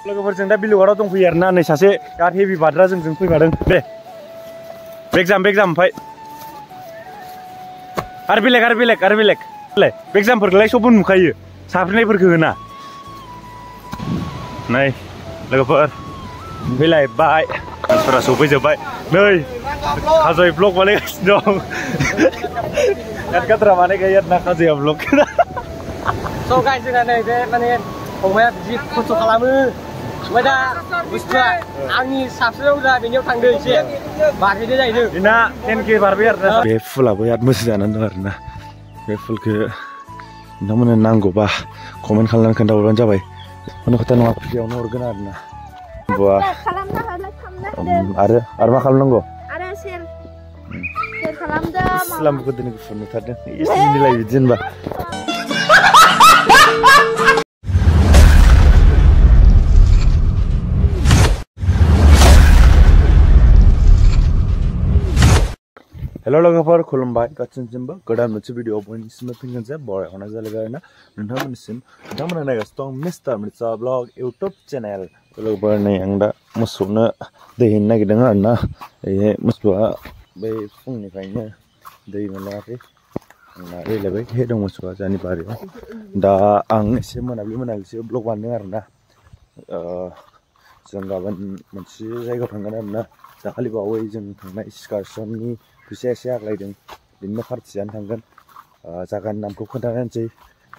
लोगोफोरजों दा बिलुगाराव दंफैयो आरोना नै सासे गाद हेभि बाद्रा जोंजों फैफादों दे बेगजाम ओमफ्राय आरो बेलेग बेगजामफोरखौलाय सबबो नुखायो साफ्रिनायफोरखौ होना नै लोगोफोर फैलायबाय मानसिफोरा सफैजोब्बाय नै खाजय ब्लग बानायगासिनो दं गाद्रा बानायगायो आरोना खाजया ब्लग स' गाइस जोंना नै बे माने फंबाया बिदि खस्थ' खालामो ओमफ्राय दा बुस्थुआ आंनि साबसिनाव दा बेनियाव थांदों एसे बारहैदो जाहैदों बेना 10K बारबाय आरोना बे फुलाबो बिराद मोजां जानानै दं आरोना बे फुलखौ नोंथांमोननो नांगौबा कमेन्ट खालामनानै खोन्थाहरबानो जाबाय खुनु खोथा नङा फ्रियावनो हरगोन आरोना बुआ आरो मा खालामनांगौ आरो शेर खालामदो इस्लाम गोदोनि गुफुर नुथारदों एसे मिलाय बिदि होनबा हेलो लोगोफोर खुलुमबाय गासिनिसिमबो गोदान मोनसे भिडिअ बयनिसिमबो फिनगोनसै बरायहरनाय जालायबाय आरोना नोंथांमोना नायगासिनो दं mister Mirza blog YouTube channel लोगोफोर नै आं दा मोसौनो दै हैनो नागिरदों आरोना बे मोसौआ बै फुंनिफ्रायनो दै मोनलायाखै आंना रेलायबाय हे दं मोसौआ जोंनि बारियाव दा आं एसे मोनाबिलिसो ब्लग बानायदों आरोना जों गाबोन मोनसे जायगायाव थांगोन आरोना दाखालि बावै जों थांनाय एक्सकारसननि फैसा एसे आग्लायदों बिदिनो पार्टि जानो थांगोन जायगानि नामखौ खोन्थानोसै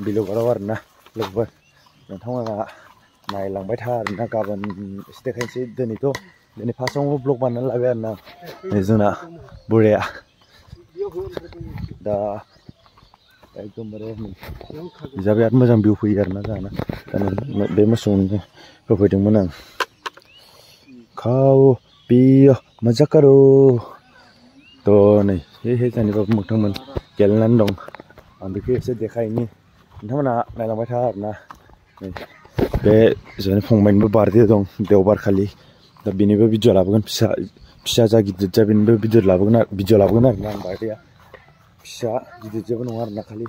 बिलुगाराव आरोना लोगोफोर नोंथांमोना नायलांबाय था आरोना गाबोन एसे देखायनोसै दिनै फार्स्टआवनो ब्लग बानायनानै लाबाय आरोना जोंना बुराया दा एकदमबारे जा बिराद मोजां भिउ फैयो आरोना जोंहाना दा बे मोसौनि होफैदोंमोन आं खाओ पियो मजा करो तो नै हे जोंनि बाबु मोगथांमोन गेलेनानै दं आं बेखौ एसे देखायनि नोंथांमोना नायलांबाय था आरोना नै बे जोंनि फंबायनिबो बार्थडे दं देवबारखालि दा बेनिबो भिडिअ लाबोगोन फिसा जा गिदिर जा बेनिबो भिडिअ लाबोगोन आरोना आं बार्थडेआ फिसा गिदिर जेबो नङा आरोना खालि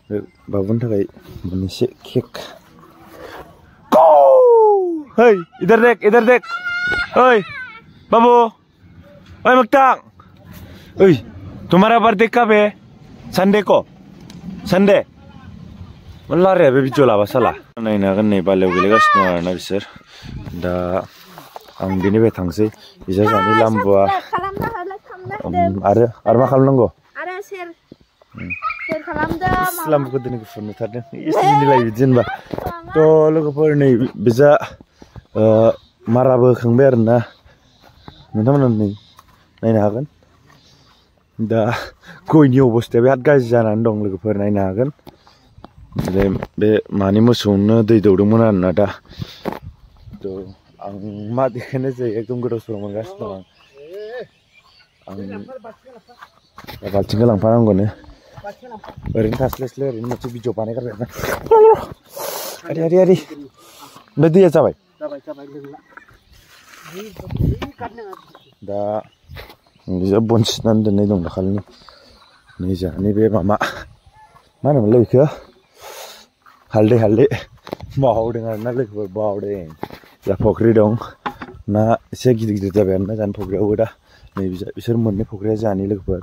बे बाबुनि थाखाय मोनसे केक hey इधर देख ओए बाबू ओए मुक्तांग ओए तुम्हारा बर्थडे कब है संडे को संडे मोनला रे बे भिडिअ लाबा साला नायनो हागोन नै बालायाव गेलेगासिनो दं आरोना बिसोर दा आं बेनिफ्राय थांसै बिजा जानि लाम्बुआ आरो मा खालामनांगौ आरो शेर खालामदो इस्लाम गोदोनि गुफुर नुथारदों एसे मिलाय बिदि होनबा थ' लोगोफोर नै बिजा माराबो होखांबाय आरोना नोंथांमोना नै नायनो हागोन दा गयनि अबस्थाया बिराद गाज्रि जानानै दं लोगोफोर नायनो हागोन बे मानि मोसौनो दै दौदोंमोन आरोना दा थ' आं मा देखायनोसै एकदम गोदाव सोराव मोनगासिनो दं आं बाल्थिंखौ लांफानांगौनो ओरैनो थास्लायस्लाय ओरैनो मोनसे भिडिअ बानायगारबाय आरोना आरे बे दैया जाबाय दा बिजाब बन सिनानै दोननाय दं दाखालिनि नै जोंहानि बे मा होनोमोनलाय बेखौ हालदै बावदों आरोना लोगोफोर बावदों जा फख्रि दं ना एसे गिदिर जाबाय आरोना जानि फख्रियावबो दा नै बिसोर मोननै फख्रिया जोंहानि लोगोफोर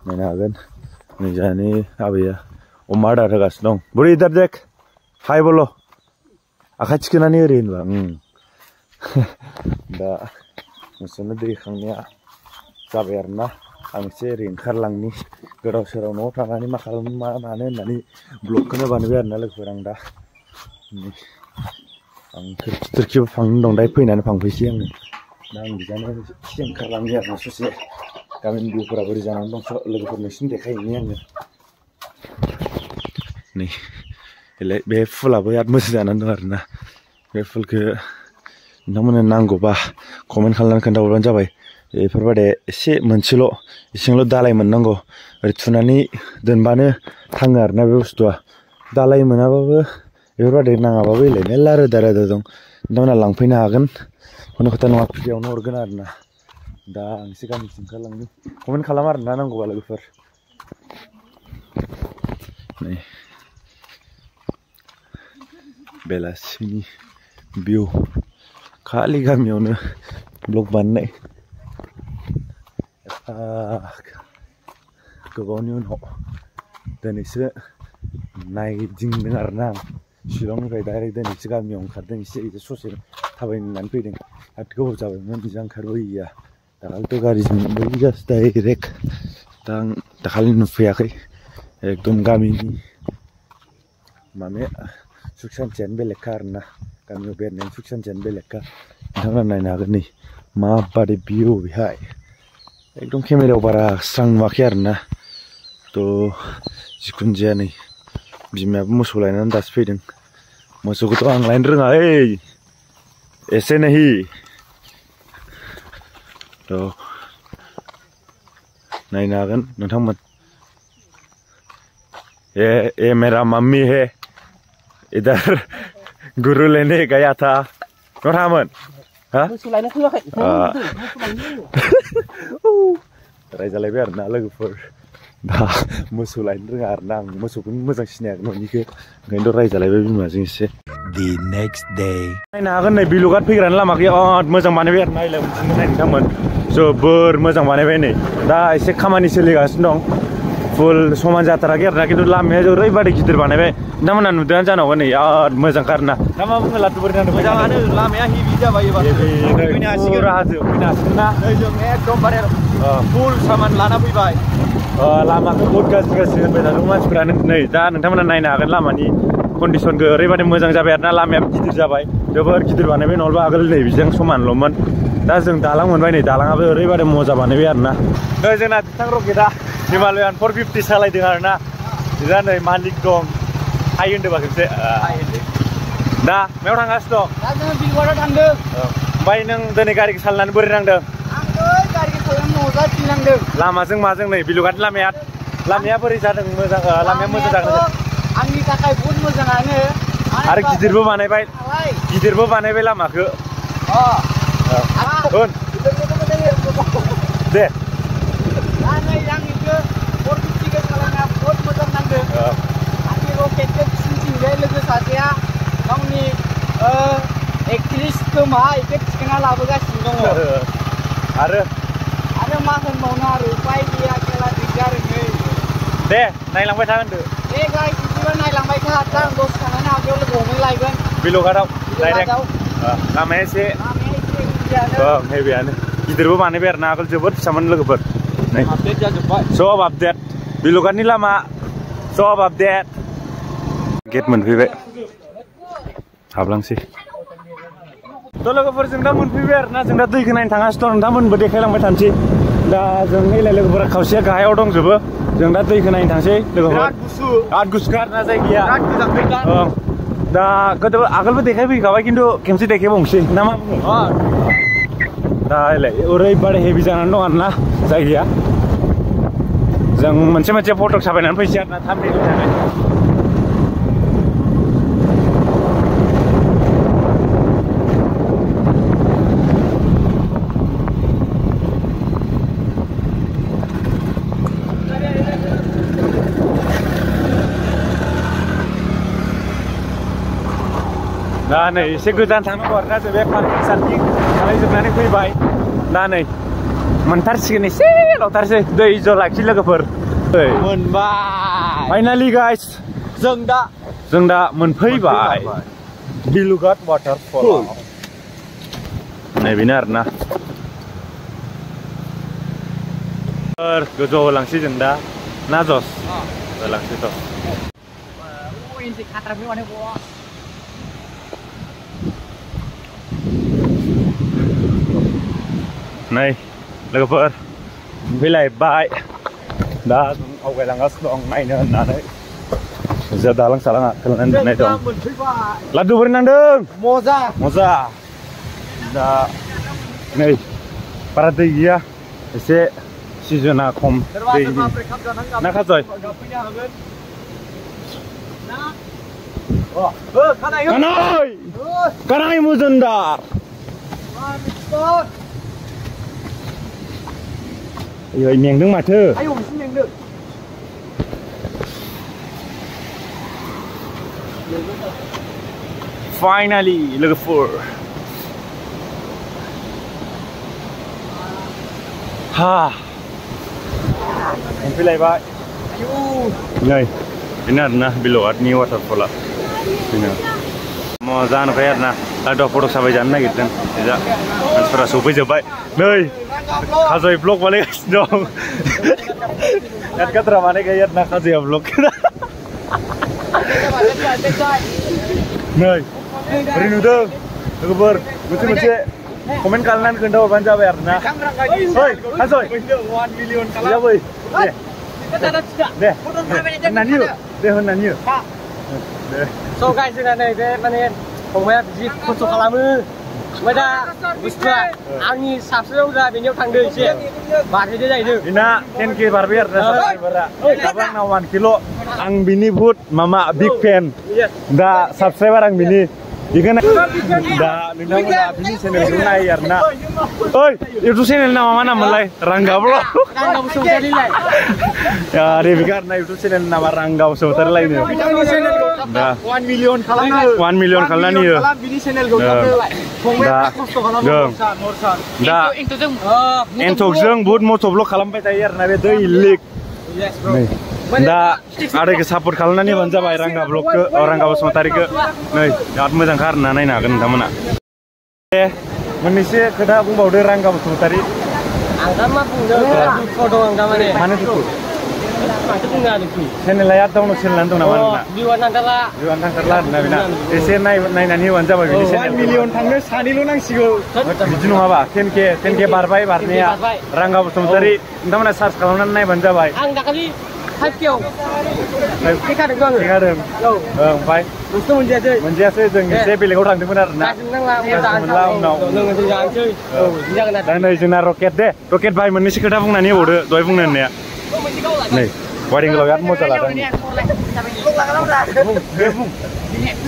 नायनो हागोन नै जोंहानि आबैया अमा आदार होगासिनो दं बुरै इधर देख हाय बोलो आखाइ थिखोनानै ओरै होनबा दा मोसौनो दै खांनाया जाबाय आरोना आं एसे ओरै ओंखारलांनि गोदाव सोराव न'आव थानानै मा खालामनो मा मानो होननानै ब्लगखौनो बानायबाय आरोना लोगोफोर आं दा आं खोरखिबो फांनो दं दायो फैनानै फांफैसै आङो दा आं बिजानो एसे ओंखारलांनि आरोना ससे गामिनि भिउफोरा बोरै जानानै दं लोगोफोर नोंसिनो देखायहैनि आङो नै बे फुलाबो बिराद मोजां जानानै दं आरोना बे फुलखौ नोंथांमोननो नांगौबा कमेन्ट खालामनानै खोन्थाहरबानो जाबाय बेफोरबायदि एसे इसेल' दालाय मोननांगौ ओरै थुनानै दोनबानो थाङो आरोना बे बुस्थुआ दालाय मोनाबाबो बेफोरबायदि नाङाबाबो एलाय मेरला रोदा दं नोंथांमोना लांफैनो हागोन खुनु खोथा नङा फ्रियावनो हरगोन आरोना दा आं एसे गामिसिम ओंखारलांनि कमेन्ट खालाम आरोना नांगौबा लोगोफोर नै बेलासिनि view खालि गामियावनो ब्लग बानायनाय गोबावनि उनाव दिनैसो नायदिंदों आरोना आं शिलंनिफ्राय डाइरेक्ट दिनैसो गामियाव ओंखारदों एसे ससे थाबायनानै फैदों आरो गोबाव जाबायमोन बिजा ओंखारबोयैया दाखालिथ' गारिजों बैगासो डाइरेक्ट दा आं दाखालि नुफैयाखै एकदम गामिनि माने सुख सान्थियानो बेलेगखा आरोना गामियाव बेरायनायनि सुख सान्थियानो बेलेगखा नोंथांमोना नायनो हागोन नै माबादि भिउ बेहाय एकदम केमेरायाव बारा स्रां नुवाखै आरोना थ' जिखुनु जाया नै बिमायाबो मोसौ लायनानै दासो फैदों मोसौखौथ' आं लायनो रोङा एसे नहीं थ' नायनो हागोन नोंथांमोन ए मेरा मम्मी है इधर गुरु लेने गया था न' थाङामोन मोसौ लायनो फैयाखै रायजालायबाय आरोना लोगोफोर दा मोसौ लायनो रोङा आरोना आं मोसौखौनो मोजां सिनायाखै न'निखौ ओंखायनोथ' रायजालायबाय बिमाजों एसे The next day. नायनो हागोन नै बिलुगाट फैग्रानि लामाखै मोजां बानायबाय आरोना नायलाय बिदिनो नाय नोंथांमोन जोबोर मोजां बानायबाय नै दा एसे खामानि सोलिगासिनो दं फुल समान जाथाराखै आरोना खिन्थु लामाया ओरैबादि गिदिर बानायबाय नोंथांमोना नुदोंआनो जानांगौ नै मोजांखा आरोना दा मा बुङो लाटुबुरि मोजाङानो लामाया हेभि जाबाय एबार फैनो हासिगोन हाजो फैनो हासिगोन ना नै जों एकदमबारे फुल सामान लाना फैबाय लामाखौ बहुद गाज्रि होनबाय थादों मानसिफ्रानो नै दा नोंथांमोना नायनो हागोन लामानि कन्डिसनखौ ओरैबादि मोजां जाबाय आरोना लामायाबो गिदिर जाबाय जोबोर गिदिर बानायबाय नङाबा आगोल नै बिजों समानल'मोन दा जों दालां मोनबाय नै दालाङाबो ओरैबादि मजा बानायबाय आरोना जोंना बिथां रकेटआ हिमालयान 450 सालायदों आरोना दा नै मालिक दं हाय होनदोंबा खेबसे दा मायाव थांगासिनो दं दा जोङो बिलुगाटाव थांदों ओमफ्राय नों दिनै गारिखौ सालायनानै बोरै नांदों गारिखौ सालायनानै मजा फिननांदों लामाजों माजों नै बिलुगाट लामाया बोरै जादों मोजां लामाया मोजां जादों आंनि थाखाय बहुत मोजाङानो आरो गिदिरबो बानायबाय लामाखौ दे दा नै आंनिखौ 450 सालायना बहुत मोजां नांदों आंनि रकेटखौ फिसिनथिंजाय लोगो सासेया गावनि 31 खोमा बेखौ थिखोना लाबोगासिनो दङ आरो मा होनबावनो आरो उपाय गैया खेला दिगदार नै दे नायलांबाय था होनदो दे गाइस बिदिबा नायलांबाय था दा आं दसे थानानै आगोलाव लोगो हमहैलायगोन बिलुगाटाव डाइरेक्ट लामाया एसे हेभियानो गिदिरबो बानायबाय आरोना आगोल जोबोद फिसामोन लोगोफोर नै आपडेट जाजोब्बाय सब आपडेट बिलुगाटनि लामा सब आपडेट गेट मोनफैबाय हाबलांसै थ' लोगोफोर जों दा मोनफैबाय आरोना जों दा दैखौ नायनो थांगासिनो दं नोंथांमोनबो देखायलांबाय थानोसै दा जों नैलाय लोगोफोरा खावसेया गाहायाव दंजोबो जों दा दैखौ नायनो थांसै लोगोफोर बिराद गुसु आरोना जायगाया दा गोदो आगोलबो देखायफैखाबाय खिन्थु खेमसे देखायबावनोसै ना मा बुङो दा ओरैबादि हेभि जानानै दं आरोना जायगाया जों मोनसे फटक साफायनानै फैसै आरोना 3 मिनिटनि थाखाय दा नै एसे गोजान थांनांगौ आरोना जों बे पार्किं खालायजोबनानै फैबाय दा नै मोनथारसिगोन एसे लावथारसै दै ज' लाखि लोगोफोर मोनबाय फाइनालि गाइस जों दा मोनफैबाय बिलुगाट वाटारफल नै बेनो आरोना गोजौ होलांसै जों दा ना जस होलांसैथ' नै लोगोफोर फैलायबाय दा जों आवगायलांगासिनो दं नायनो होननानै जा दालां सालाङा खोलानानै दोननाय दं लादु बोरै नांदों मजा दा नै बारा दै गैया एसे सिजोना खम दैनि ना खाजय कानाय मुजुनदार ओइ मेंदों माथो Finally, लोगोफोर हा मोनफैलायबाय नै बेनो आरोना बिल'आटनि वाटारफला बेनो मजा नुखायो आरोना दा फट' साफाय जानो नागिरदों जा मानसिफोरा सफैजोब्बाय नै खाजय ब्लग बानायगासिनो दं गाद्रा बानायखायो आरोना खाजया ब्लग नै बोरै नुदों लोगोफोर मोनसे कमेन्ट खालामनानै खोन्थाहरबानो जाबाय आरोना ओइ खाजय 1 मिलियन जाबाय दे होननानै दे होननानै So guys, जोंना नै बे माने फंबाया बिदि खस्थ' खालामो ओमफ्राय दा बुस्थुआ आंनि साबसिनाव दा बेनियाव थांदो एसे बारहैदो जाहैदों बेना 10K बारबाय आरोना साबस्क्राइबारा दाबो आंनाव 1K ल' आं बिनि बुहुत मामा बिग फेन दा साबस्क्राइबार आं बिनि बेखौनो दा नोंथांमोना बिनि चेनेलखौ नायो आरोना ओइ इउटुब चेनेल नामा मा नाममोनलाय रांगा ब्लग रांगा बसुमतारीलाय अरे बेखौ आरोना इउटुब चेनेल नामा रांगा बसुमतारीलायनो दा 1 मिलियन खालामनो 1 मिलियन खालामनानै होयो बिनि चेनेलखौ फंबाया खस्थ' खालामो दा एन्टकजों बुहुत मट' ब्लग खालामबाय थायो आरोना बे दै लिक दा आदायखौ सापर्ट खालामनानै होबानो जाबाय रांगा ब्लगखौ रांगा बसुमतारीखौ नै बिराद मोजांखा आरोना नायनो हागोन नोंथांमोना दे मोननैसो खोथा बुंबावदो रांगा बसुमतारी आं दा मा बुंदों दुखुआव दं आं दा माने मानो दुखु माथो बुंनो आरो दुखु चेनेला डाउनलड चेनेलानो दं नामा नोंना भिउआनो नांथारला आरोना बेना एसे नायनानै होबानो जाबाय बिनि चेनेल 1 मिलियन थांनो सानैल' नांसिगौ बिदि नङाबा 10K बारबाय बारनाया रांगा बसुमतारी नोंथांमोना सार्च खालामनानै नायबानो जाबाय आं दाखालि 5Kआव टिकादों आङो टिकादों ओमफ्राय बुस्थु मोनजायासै जों एसे बेलेगाव थांदोंमोन आरोना मोनला उनाव दा नै जोंना रकेट दे रकेट भाई मोननैसो खोथा बुंनानै होबावदो दहाय बुंनो होननाया नै वारिंगलाव बिराद मजा लादों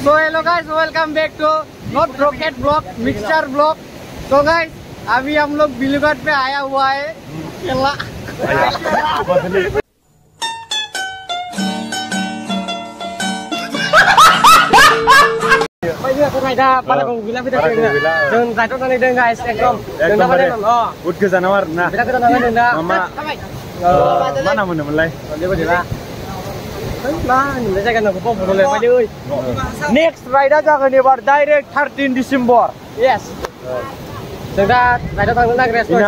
So hello guys, welcome back to not rocket vlog, mixer vlog. So guys, अभी हम लोग बिलुघाट पे आया हुआ है गोजानाव आरोना मा नाम होनोमोनलाय नेक्स्ट राइडा जागोन एबार डाइरेक्ट 13 डिसेम्बर यस जों दा राइडआव थांनो नागिरगासिनो मा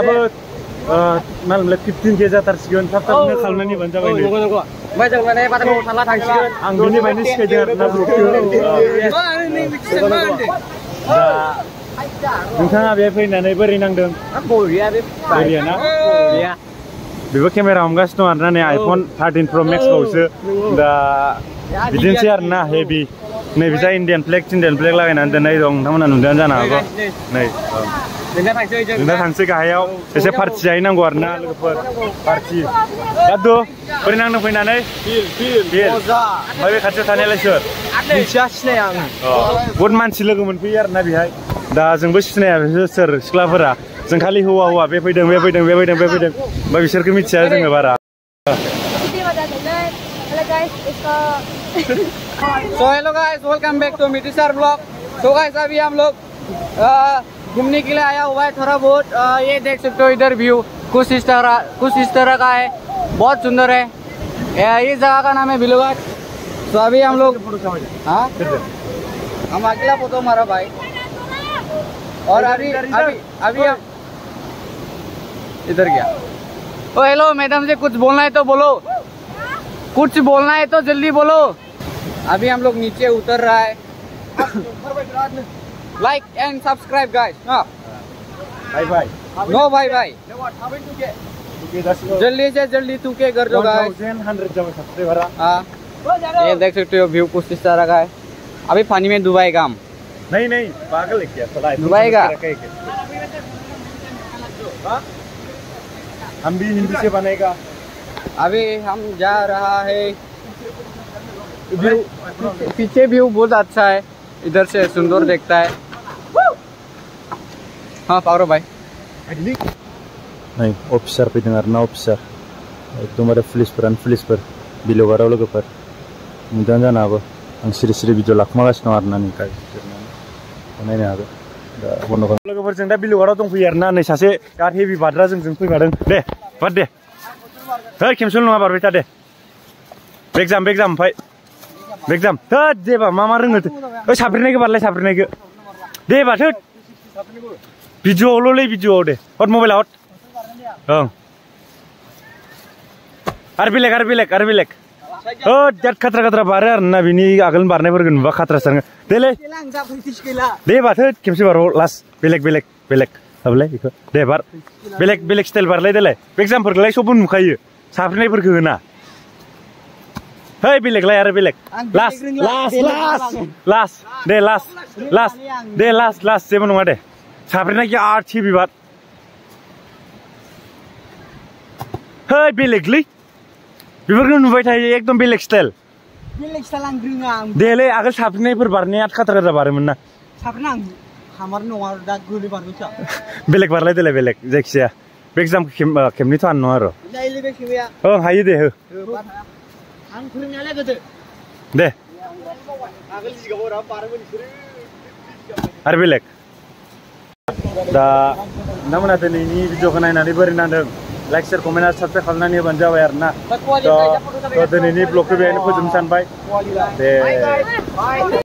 होनोमोनलाय 15K जाथारसिगोन थाब थाबनो खालामनानै होबानो जाबाय नंगौ ओमफ्राय जों माने बाथाखौ थांला थांसिगोन आं बिनिफ्रायनो सिखायदों आरोना नोंथाङा बेहाय फैनानै बोरै नांदों बरियाना बेबो केमेरा हमगासिनो दं आरोना नै आइफन 13 Pro Max बावसो दा बिदिनोसै आरोना हेभि नैबे जा इन्डियान फ्लेग लागायनानै दोननाय दं नोंथांमोना नुदोंआनो जानो हागौ नै जोंना थांसै गाहायाव एसे पार्टि जाहैनांगौ आरोना लोगोफोर पार्टि दादु बोरै नांदों फैनानै ओमफ्राय बे खाथियाव थानायालाय सोर मिथिया सिनाया आं बहुद मानसि लोगो मोनफैयो आरोना बेहाय दा जोंबो सिनाया सोर सिख्लाफोरा जों खालि हौवा बे फैदों ओमफ्राय बिसोरखौ मिथिया जोङो बारा So hello guys, welcome back to मिटिसर ब्लॉग। So guys अभी हम लोग घूमने के लिए आया हुआ है थोड़ा बहुत ये देख सकते हो इधर व्यू कुछ इस तरह का है बहुत सुंदर है ये जगह का नाम है बिलुघाट। तो अभी हम लोग हम अकेला फोटो मारा भाई और अभी हम इधर गया। ओ हेलो मैडम से कुछ बोलना है तो बोलो जल्दी बोलो। अभी हम लोग नीचे उतर रहा है like and subscribe guys bye no bye जल्दी से जल्दी 2K कर दो गाइस 100 जाओ सब्सक्राइबर ये देख सकते हो व्यू कुछ इस तरह का है। अभी पानी में डूबाए काम नहीं पागल है क्या थोड़ा डूबाए का हम भी हिंदी से बनेगा। अभी हम जा रहा है पीछे व्यू बहुत अच्छा है इधर से सुंदर देखता है। हाँ पावरो भाई नहीं ऑफिसर फैदों आरोना ऑफिसर एकदमबारे पुलिसफोर बिलुघाटाव लोगोफोर नुदों जानो हागौ आं सिरि भिडिअ लाखुमागासिनो दं आरोना नायनो हागोन दा बन्द' खालाम लोगोफोरजों दा बिलुगाराव दंफैयो आरोना नै सासे बिराद हेभि बारग्रा जोंजों फैफादों दे बार दे है खेमसल नङा बारबाय था दे बेग जाम ओमफ्राय बेग जाम थोद देबा मा रोङो ओइ साब्रैनायखौ बारलाय साब्रैनायखौ दे बा थोद भिडिअ'आवल'लै भिडिअ'आव दे हट मबाइलाव हट ओं आरो बेलेग बिराद खाथ्रा बारो आरोना बिनि आगोल बारनायफोरखौ नुबा खाथ्रा सारङो देलै दे बाथो खेमसे बार लास्ट बेलेग हाबलाय बेखौ दे बार बेलेग स्टाइल बारलाय देलाय बेगजामफोरखौलाय सबबो नुखायो साफ्रिनायफोरखौ होना है बेलेगलाय आरो बेलेग लास्ट जेबो नङा दे साफ्रिनाय आर्ट हेभि बार है बेलेगलै बेफोरखौ नुबाय थायो एकदम बेलेग स्टाइल आं रोङा देलै आगोल साफ्रिनायफोर बारनाया खाथ्रा बारोमोन ना साफ्रिना आं हामार नङा दा गोलै बारबायसो बेलेग बारलाय देलाय बेलेग जायखिजाया बेगजाम खेमनैथ' हानो नङा आरो ओं हायो दे हो आं फोरोंनायालाय गोदो दे आगोल जिगाबाव बारोमोन बिसोरो आरो बेलेग दा नोंथांमोना दिनैनि भिडिअखौ नायनानै बोरै नांदों लाइक शेयार कमेन्ट आरो साबस्क्राइब खालामनानै होबानो जाबाय आरोना दिनैनि ब्लगखौ बेहायनो फोजोबनो सानबाय दे